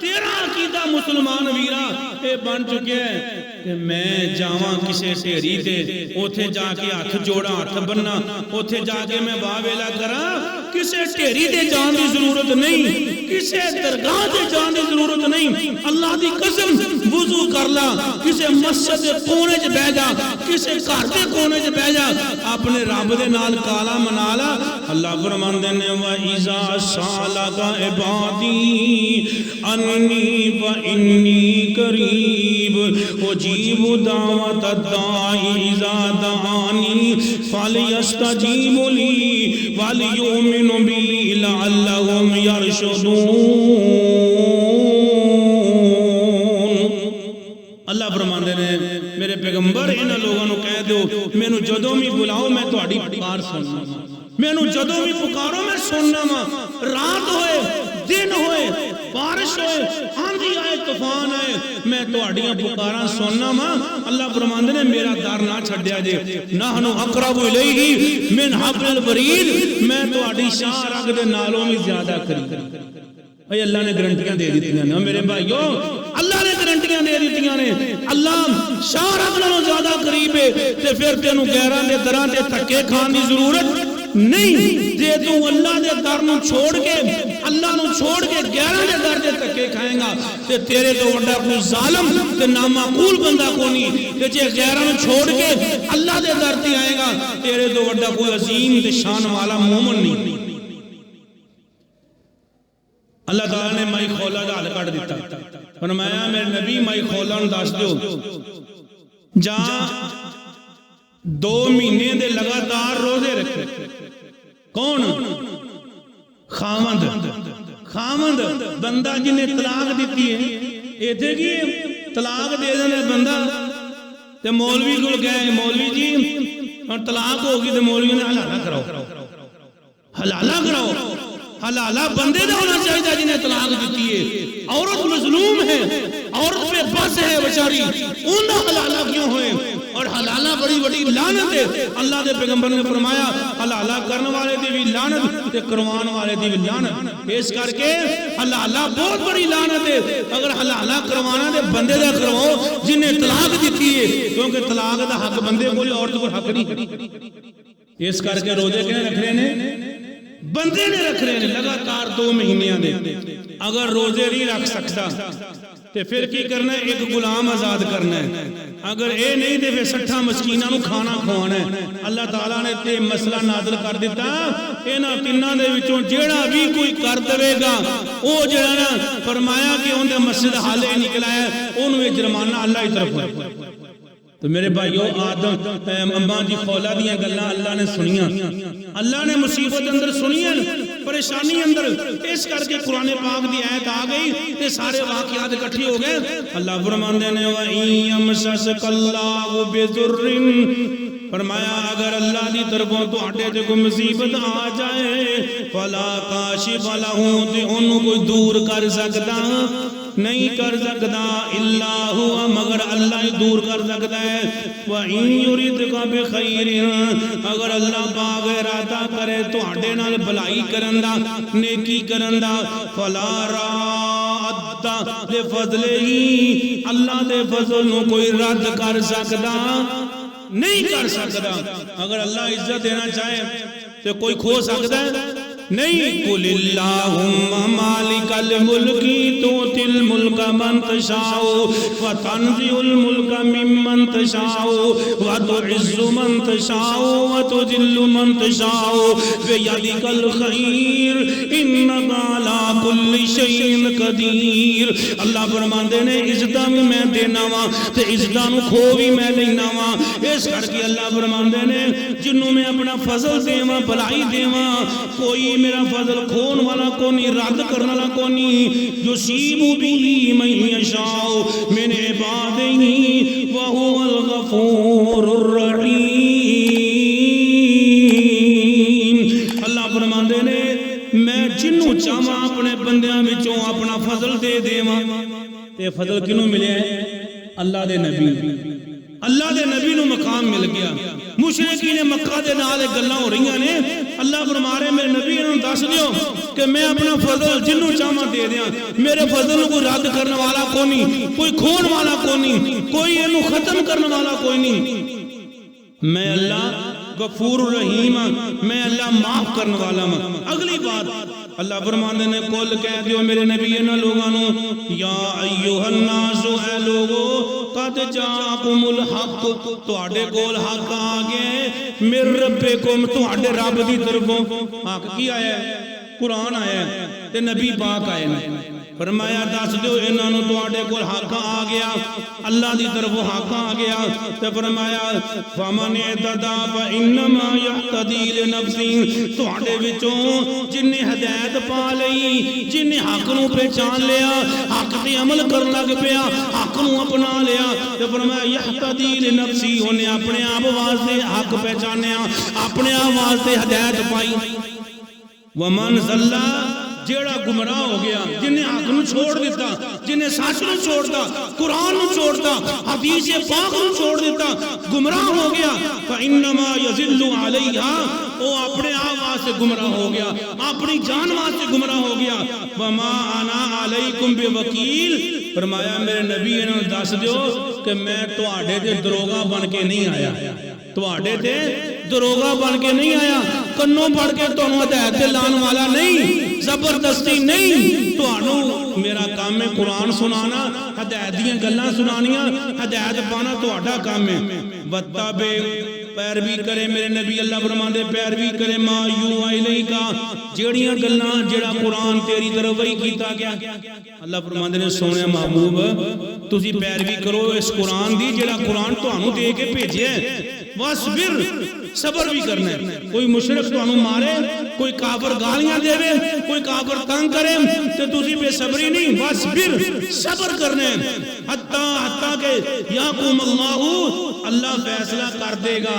تیرا عقیدہ مسلمان ویرا اے بن چکے ہے کہ میں جاواں کسے ڈھیری تے، اوتھے جا کے ہاتھ جوڑا، ہاتھ بننا، اوتھے جا کے میں واہ ویلا کراں، کسے ٹھیری دے جان دی ضرورت نہیں، کسے درگاہ دے جان دی ضرورت نہیں، اللہ دی قسم وضو کر لا، کسے مسجد دے کونے چ بیٹھ جا، کسے گھر دے کونے چ بیٹھ جا، اپنے رب دے نال کالا منا لا۔ اللہ فرماندے نے وَإِذَا سَأَلَكَ عِبَادِي أَنِّي فَإِنِّي قَرِيبٌ أُجِيبُ دَعْوَةَ الدَّاعِ إِذَا دَعَانِ فَلْيَسْتَجِيبُوا لِي وَلْيُؤْمِنُوا بِي لَعَلَّهُمْ يَرْشُدُونَ۔ اللہ فرماندے نے میرے پیغمبر انہاں لوگاں نوں کہہ دیو مینوں جدوں بھی بلاؤ میں تہاڈی پکار سننا، مینوں جدوں بھی پکارو میں سننا وا، رات ہوئے دن ہوئے بارش ہوئے آندھی آئے طوفان آئے میں تہاڈیاں پکاراں سننا وا۔ اللہ فرماندے نے میرا در نہ چھڈیا جے، نحن اقرب الیہ من حبل الورید، میں تہاڈی شاہ رگ دے نالوں بھی زیادہ قریب۔ اے اللہ نے گارنٹیاں دے دیتیاں نے میرے بھائیو، اللہ نے گارنٹیاں دے دیتیاں نے، اللہ شاہ رگ نالوں زیادہ قریب ہے، تے پھر تینوں غیراں دے دراں تے دھکے کھان دی ضرورت نہیں۔ جے تو اللہ دے در نوں چھوڑ کے اللہ نوں چھوڑ کے غیراں دے در دے دھکے کھائیں گا تے تیرے تو وڈا کوئی ظالم تے نامعقول بندہ کو نہیں، تے جے غیراں نوں چھوڑ کے اللہ دے در تے آئے گا تیرے تو وڈا کوئی عظیم تے شان والا مومن نہیں۔ اللہ تعالیٰ نے مائی خولا دا حل کٹ دیتا، فرمایا میرے نبی مائی خولا نوں دس دیو جا 2 مہینے دے لگاتار روزے رکھے۔ کون؟ خامند بندہ جنہیں طلاق دیتی ہے، ایتھے کی طلاق دے دینے بندہ تے مولوی کو گئے مولوی جی اور طلاق ہوگی تے مولوی نے حلالہ کراؤ، حلالہ بندے دا ہونا چاہیے جنہیں طلاق دیتی ہے۔ عورت مظلوم ہے، عورت پہ بس ہے بچاری، انہاں حلالہ کیوں ہوئے؟ اور حلالہ بڑی بڑی لعنت ہے۔ اللہ دے پیغمبر نے فرمایا حلالہ کرنے والے دی بھی لعنت تے کروان والے دی بھی لعنت، اس کر کے حلالہ بہت بڑی لعنت ہے۔ اگر حلالہ کروانا دے بندے دا کرواؤ جنہیں طلاق دیتی ہے، کیونکہ طلاق دا حق بندے کوئی عورت کو حق نہیں۔ اس کر کے روزے کہنے رکھ رہے ہیں بندے نے رکھ رہے ہیں لگاتار 2 مہینے دے۔ اگر روزے نہیں رکھ سکتا تے پھر کی کرنا ہے؟ ایک غلام آزاد کرنا ہے۔ اگر اے نہیں دے پھر 60 مسکیناں نوں کھانا کھوانا ہے۔ اللہ تعالیٰ نے تے مسئلہ نازل کر دیتا، انہاں تیناں دے وچوں جیڑا بھی کوئی کر دے گا او جڑا نا فرمایا کہ اون دے مسجد حال ہی نکلا ہے اونوں یہ جرمانہ اللہ کی طرف ہے۔ تو میرے بھائیو آدم اماں جی خولا دیاں گلاں اللہ نے سنیاں، اللہ نے مصیبت اندر سنیاں، پریشانی اندر، اس کر کے قرآن پاک دی آیت آ گئی تے سارے واقعات اکٹھے ہو گئے۔ اللہ فرماندے نے وَإِن يَمْسَسْكَ اللَّهُ بِضُرٍّ، فرمایا اگر اللہ دی طرفوں تو ہٹے تے کوئی مصیبت آ جائے فَلَا كَاشِفَ لَهُ، تے انہوں کوئی دور کر سکتا نہیں کر سکتا الا ہوا، مگر اللہ ہی دور کر سکتا ہے۔ وَإِن يُرِدْكَ بِخَيْرٍ، اگر اللہ پاک ارادہ کرے تو ہڈے نال بھلائی کرن دا، نیکی کرن دا، فَلَا رَادَّ لِفَضْلِهِ، اللہ دے فضل نو کوئی رد کر سکتا نہیں کر سکتا۔ اگر اللہ عزت دینا چاہے تو کوئی کھو سکتا ہے نہیں۔ قُلِ اللَّهُمَّ مَالِكَ الْمُلْكِ تُؤْتِي الْمُلْكَ مَن تَشَاءُ وَتَنزِعُ الْمُلْكَ مِمَّن تَشَاءُ وَتُعِزُّ مَن تَشَاءُ وَتُذِلُّ مَن تَشَاءُ بِيَدِكَ الْخَيْرُ إِنَّكَ عَلَى كُلِّ شَيْءٍ قَدِيرٌ۔ اللہ فرماندے نے عزتاں بھی میں دینا وا تے عزتاں نوں کھو بھی میں لینا وا، اس کر کے اللہ فرماندے نے جنوں میں اپنا فضل دیواں بھلائی دیواں کوئی میرا فضل کھون والا کونی، رد کرنے والا کونی۔ یصیب به من یشاء من عبادہ وہو الغفور الرحیم۔ اللہ فرماندے نے میں جنوں چاہواں اپنے بندیاں وچوں اپنا فضل دے دیواں۔ تے فضل کینوں ملیا ہے؟ اللہ دے نبی، اللہ دے نبی نو مقام مل گیا۔ مشرکین مکہ دے نال گلاں ہو رہیاں نے، اللہ فرما رہے میرے نبی نو دس دیو کہ میں اپنا فضل جنوں چاہواں دے دیاں، میرے فضل کو رد کرنے والا کوئی نہیں، کوئی کھون والا کوئی نہیں، کوئی اینو ختم کرنے والا کوئی نہیں۔ میں اللہ غفور رحیم ہاں، میں اللہ معاف کرنے والا ہاں۔ اگلی بات اللہ فرماندے نے کل کہہ دیو میرے نبی انہاں لوگاں نو یا ایھا الناس اے لوگو قد جاءکم الحق تواڈے کول حق آ گئے من ربکم تواڈے رب دی طرفوں حق کی آیا ہے قرآن آیا ہے تے نبی پاک آئے نے فرمایا دس دیو انہاں نو تواڈے کول حق آ گیا اللہ دی طرفوں حق آ گیا تے فرمایا فمن اهتدى فانما يهتدي لنفسه تواڈے وچوں جن نے ہدایت پا لئی جن نے حق نو پہچان لیا حق تے عمل کرن لگ پیا حق نو اپنا لیا تے فرمایا يهتدي لنفسه انہیں اپنے آپ واسطے حق پہچانیا اپنے آپ واسطے ہدایت پائی ومن ضل جیڑا گمراہ ہو گیا جن نے حق نو چھوڑ دیتا جن نے سچ نو چھوڑتا قرآن نو چھوڑتا حدیث پاک نو چھوڑ دیتا گمراہ ہو گیا فانما یضل علیہا وہ اپنے آپ واسطے گمراہ ہو گیا اپنی جان واسطے گمراہ ہو گیا وما انا علیکم بوکیل فرمایا میرے نبی انہوں نے دس دیو کہ میں تواڈے تے دروغہ بن کے نہیں آیا تواڈے تے دروغہ بن کے نہیں آیا کنوں پڑھ کے تانوں ہدایت لان والا نہیں زبردستی نہیں تانوں میرا کام ہے قرآن سنانا ہدایت دیاں گلاں سنانیاں ہدایت پانا تہاڈا کام ہے وتابع پیروی کرے میرے نبی اللہ فرماندے پیروی کرے ما یوحی الیک جیڑیاں گلاں جیڑا قرآن تیری طرف وحی کیتا گیا اللہ فرماندے نے سونے محبوب تسی پیروی کرو اس قرآن دی جیڑا قرآن تانوں دے کے بھیجیا ہے واسبر صبر بھی کرنا ہے کوئی مشرک تانوں مارے کوئی کافر گالیاں دے کوئی کافر تنگ کرے تے تسی بے صبری نہیں واسبر صبر کرنا ہے حتیٰ کہ یقوم اللہ فیصلہ کر دے گا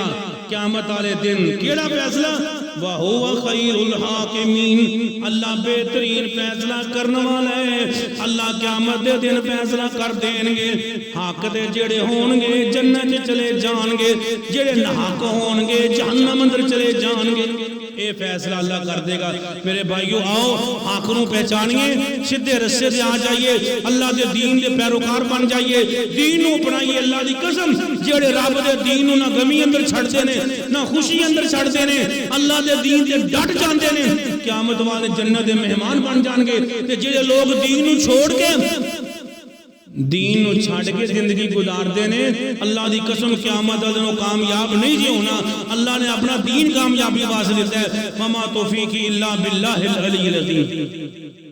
قیامت والے دن کیڑا فیصلہ وَهُوَ خَيْرُ الْحَاكِمِينَ اللہ بہترین فیصلہ کرنے والا ہے اللہ قیامت دے دن فیصلہ کر دیں گے حق دے جڑے ہون گے جنت چلے جان گے جڑے ناحق ہون گے جہنم اندر چلے جان گے اے فیصلہ اللہ کر دے گا میرے بھائیو آؤ حق نو پہچانیے سیدھے رستے سے آ جائیے اللہ دے دین دے پیروکار بن جائیے دین نو اپنائیے اللہ دی قسم جڑے رب دے دین نو نہ غمی اندر چھڑتے نے نہ خوشی اندر چھڑتے نے اللہ دے دین تے ڈٹ جاندے نے قیامت والے جنت دے مہمان بن جان گے تے جڑے لوگ دین نو چھوڑ کے دین نو چھاڑ کے زندگی گزارتے نے اللہ دی قسم قیامت دنوں کامیاب نہیں جی ہونا اللہ نے اپنا دین کامیابی واسطے دیتا ہے وما توفیقی الا باللہ العلی العظیم